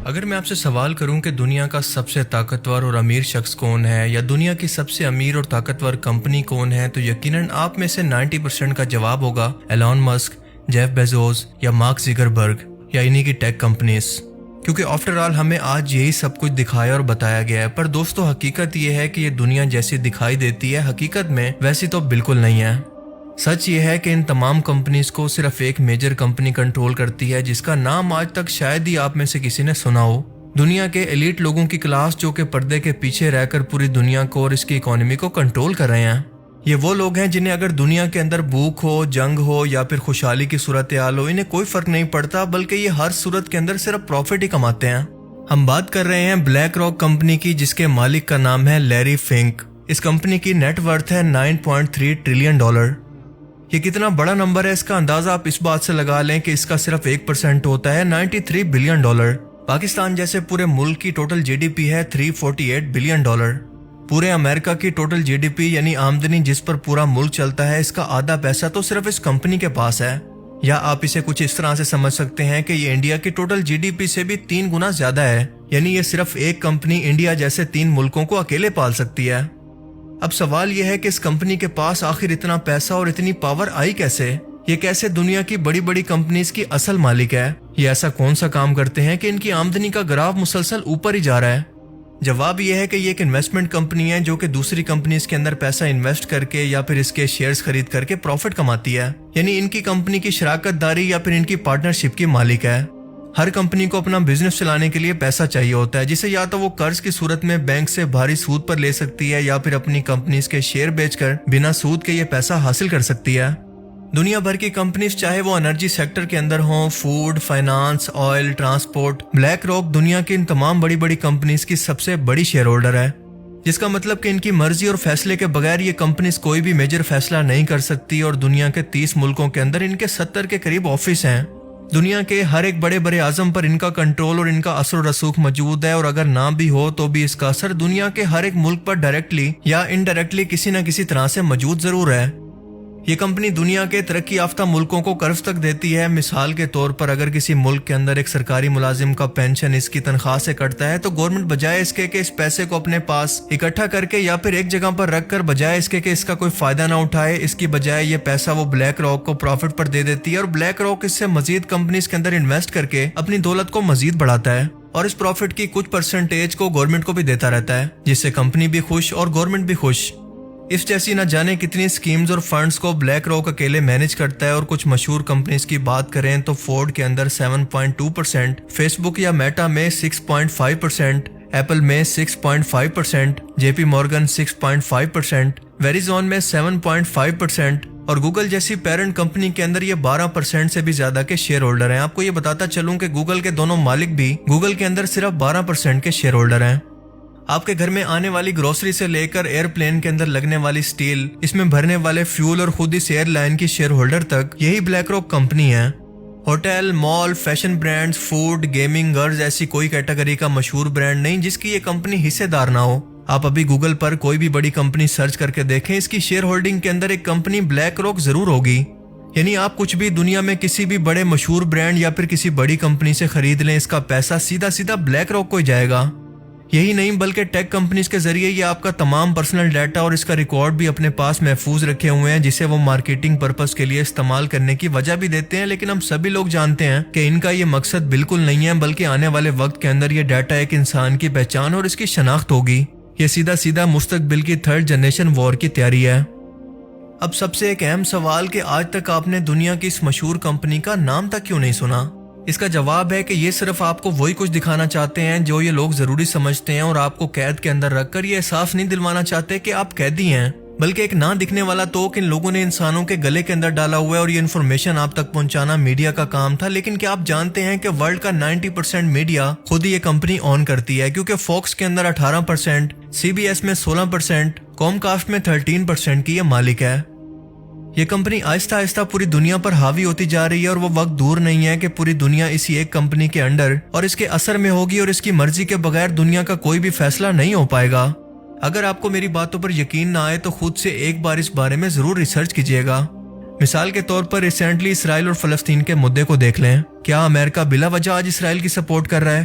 اگر میں آپ سے سوال کروں کہ دنیا کا سب سے طاقتور اور امیر شخص کون ہے یا دنیا کی سب سے امیر اور طاقتور کمپنی کون ہے تو یقیناً آپ میں سے 90% کا جواب ہوگا ایلون مسک، جیف بیزوس یا مارک زکربرگ یا انہی کی ٹیک کمپنیز، کیونکہ آفٹر آل ہمیں آج یہی سب کچھ دکھایا اور بتایا گیا ہے۔ پر دوستو، حقیقت یہ ہے کہ یہ دنیا جیسی دکھائی دیتی ہے حقیقت میں ویسی تو بالکل نہیں ہے۔ سچ یہ ہے کہ ان تمام کمپنیز کو صرف ایک میجر کمپنی کنٹرول کرتی ہے جس کا نام آج تک شاید ہی آپ میں سے کسی نے سنا ہو۔ دنیا کے ایلیٹ لوگوں کی کلاس جو کہ پردے کے پیچھے رہ کر پوری دنیا کو اور اس کی اکانومی کو کنٹرول کر رہے ہیں۔ یہ وہ لوگ ہیں جنہیں اگر دنیا کے اندر بھوک ہو، جنگ ہو یا پھر خوشحالی کی صورتحال ہو، انہیں کوئی فرق نہیں پڑتا، بلکہ یہ ہر صورت کے اندر صرف پروفٹ ہی کماتے ہیں۔ ہم بات کر رہے ہیں بلیک راک کمپنی کی، جس کے مالک کا نام ہے لیری فنک۔ اس کمپنی کی نیٹ ورتھ ہے $9.3 ٹریلین۔ یہ کتنا بڑا نمبر ہے، اس کا اندازہ آپ اس بات سے لگا لیں کہ اس کا صرف 1% ہوتا ہے $93 بلین۔ پاکستان جیسے پورے ملک کی ٹوٹل جی ڈی پی ہے $348 بلین۔ پورے امریکہ کی ٹوٹل جی ڈی پی یعنی آمدنی جس پر پورا ملک چلتا ہے، اس کا آدھا پیسہ تو صرف اس کمپنی کے پاس ہے۔ یا آپ اسے کچھ اس طرح سے سمجھ سکتے ہیں کہ یہ انڈیا کی ٹوٹل جی ڈی پی سے بھی 3 گنا زیادہ ہے، یعنی یہ صرف ایک کمپنی انڈیا جیسے 3 ملکوں کو اکیلے پال سکتی ہے۔ اب سوال یہ ہے کہ اس کمپنی کے پاس آخر اتنا پیسہ اور اتنی پاور آئی کیسے؟ یہ کیسے دنیا کی بڑی بڑی کمپنیز کی اصل مالک ہے؟ یہ ایسا کون سا کام کرتے ہیں کہ ان کی آمدنی کا گراف مسلسل اوپر ہی جا رہا ہے؟ جواب یہ ہے کہ یہ ایک انویسٹمنٹ کمپنی ہے جو کہ دوسری کمپنیز کے اندر پیسہ انویسٹ کر کے یا پھر اس کے شیئرز خرید کر کے پروفٹ کماتی ہے، یعنی ان کی کمپنی کی شراکت داری یا پھر ان کی پارٹنرشپ کی مالک ہے۔ ہر کمپنی کو اپنا بزنس چلانے کے لیے پیسہ چاہیے ہوتا ہے، جسے یا تو وہ قرض کی صورت میں بینک سے بھاری سود پر لے سکتی ہے یا پھر اپنی کمپنیز کے شیئر بیچ کر بنا سود کے یہ پیسہ حاصل کر سکتی ہے۔ دنیا بھر کی کمپنیز چاہے وہ انرجی سیکٹر کے اندر ہوں، food, finance, oil, transport, black rock دنیا کی ان تمام بڑی بڑی کمپنیز کی سب سے بڑی شیئر ہولڈر ہے، جس کا مطلب کہ ان کی مرضی اور فیصلے کے بغیر یہ کمپنیز کوئی بھی میجر فیصلہ نہیں کر سکتی، اور دنیا کے 30 ملکوں کے اندر ان کے 70 کے قریب آفس ہیں۔ دنیا کے ہر ایک بڑے بڑے اعظم پر ان کا کنٹرول اور ان کا اثر و رسوخ موجود ہے، اور اگر نہ بھی ہو تو بھی اس کا اثر دنیا کے ہر ایک ملک پر ڈائریکٹلی یا انڈائریکٹلی کسی نہ کسی طرح سے موجود ضرور ہے۔ یہ کمپنی دنیا کے ترقی یافتہ ملکوں کو قرض تک دیتی ہے۔ مثال کے طور پر اگر کسی ملک کے اندر ایک سرکاری ملازم کا پینشن اس کی تنخواہ سے کٹتا ہے تو گورنمنٹ بجائے اس کے کہ اس پیسے کو اپنے پاس اکٹھا کر کے یا پھر ایک جگہ پر رکھ کر، بجائے اس کے کہ اس کا کوئی فائدہ نہ اٹھائے، اس کی بجائے یہ پیسہ وہ بلیک راک کو پروفٹ پر دے دیتی ہے، اور بلیک راک اس سے مزید کمپنیز کے اندر انویسٹ کر کے اپنی دولت کو مزید بڑھاتا ہے، اور اس پروفٹ کی کچھ پرسنٹیج کو گورنمنٹ کو بھی دیتا رہتا ہے، جس سے کمپنی بھی خوش اور گورنمنٹ بھی خوش۔ اس جیسی نہ جانے کتنی سکیمز اور فنڈز کو بلیک راک اکیلے مینج کرتا ہے، اور کچھ مشہور کمپنیز کی بات کریں تو فورڈ کے اندر 7.2%، فیس بک یا میٹا میں 6.5%، ایپل میں 6.5%، جے پی مورگن 6.5%، ویریزون میں 7.5%، اور گوگل جیسی پیرنٹ کمپنی کے اندر یہ 12% سے بھی زیادہ کے شیئر ہولڈر ہیں۔ آپ کو یہ بتاتا چلوں کہ گوگل کے دونوں مالک بھی گوگل کے اندر صرف 12% کے شیئر ہولڈر ہیں۔ آپ کے گھر میں آنے والی گروسری سے لے کر ایئر پلین کے اندر لگنے والی سٹیل، اس میں بھرنے والے فیول اور خود اس ایئر لائن کی شیئر ہولڈر تک یہی بلیک راک کمپنی ہے۔ ہوٹل، مال، فیشن برانڈز، فوڈ، گیمنگ، گرز، ایسی کوئی کیٹیگری کا مشہور برانڈ نہیں جس کی یہ کمپنی حصے دار نہ ہو۔ آپ ابھی گوگل پر کوئی بھی بڑی کمپنی سرچ کر کے دیکھیں، اس کی شیئر ہولڈنگ کے اندر ایک کمپنی بلیک راک ضرور ہوگی۔ یعنی آپ کچھ بھی دنیا میں کسی بھی بڑے مشہور برانڈ یا پھر کسی بڑی کمپنی سے خرید لیں، اس کا پیسہ سیدھا سیدھا بلیک راک کو ہی جائے گا۔ یہی نہیں بلکہ ٹیک کمپنیز کے ذریعے یہ آپ کا تمام پرسنل ڈیٹا اور اس کا ریکارڈ بھی اپنے پاس محفوظ رکھے ہوئے ہیں، جسے وہ مارکیٹنگ پرپس کے لیے استعمال کرنے کی وجہ بھی دیتے ہیں، لیکن ہم سبھی لوگ جانتے ہیں کہ ان کا یہ مقصد بالکل نہیں ہے، بلکہ آنے والے وقت کے اندر یہ ڈیٹا ایک انسان کی پہچان اور اس کی شناخت ہوگی۔ یہ سیدھا سیدھا مستقبل کی 3rd جنریشن وار کی تیاری ہے۔ اب سب سے ایک اہم سوال کہ آج تک آپ نے دنیا کی اس مشہور کمپنی کا نام تک کیوں نہیں سنا؟ اس کا جواب ہے کہ یہ صرف آپ کو وہی کچھ دکھانا چاہتے ہیں جو یہ لوگ ضروری سمجھتے ہیں، اور آپ کو قید کے اندر رکھ کر یہ احساس نہیں دلوانا چاہتے کہ آپ قیدی ہیں، بلکہ ایک نہ دکھنے والا توق ان لوگوں نے انسانوں کے گلے کے اندر ڈالا ہوا ہے، اور یہ انفارمیشن آپ تک پہنچانا میڈیا کا کام تھا۔ لیکن کیا آپ جانتے ہیں کہ ورلڈ کا 90% میڈیا خود ہی یہ کمپنی اون کرتی ہے، کیونکہ فوکس کے اندر 18%، سی بی ایس میں 16%، کوم کاسٹ میں 13% کی یہ مالک ہے۔ یہ کمپنی آہستہ آہستہ پوری دنیا پر حاوی ہوتی جا رہی ہے، اور وہ وقت دور نہیں ہے کہ پوری دنیا اسی ایک کمپنی کے انڈر اور اس کے اثر میں ہوگی، اور اس کی مرضی کے بغیر دنیا کا کوئی بھی فیصلہ نہیں ہو پائے گا۔ اگر آپ کو میری باتوں پر یقین نہ آئے تو خود سے ایک بار اس بارے میں ضرور ریسرچ کیجیے گا۔ مثال کے طور پر ریسنٹلی اسرائیل اور فلسطین کے مدعے کو دیکھ لیں۔ کیا امریکہ بلا وجہ آج اسرائیل کی سپورٹ کر رہا ہے؟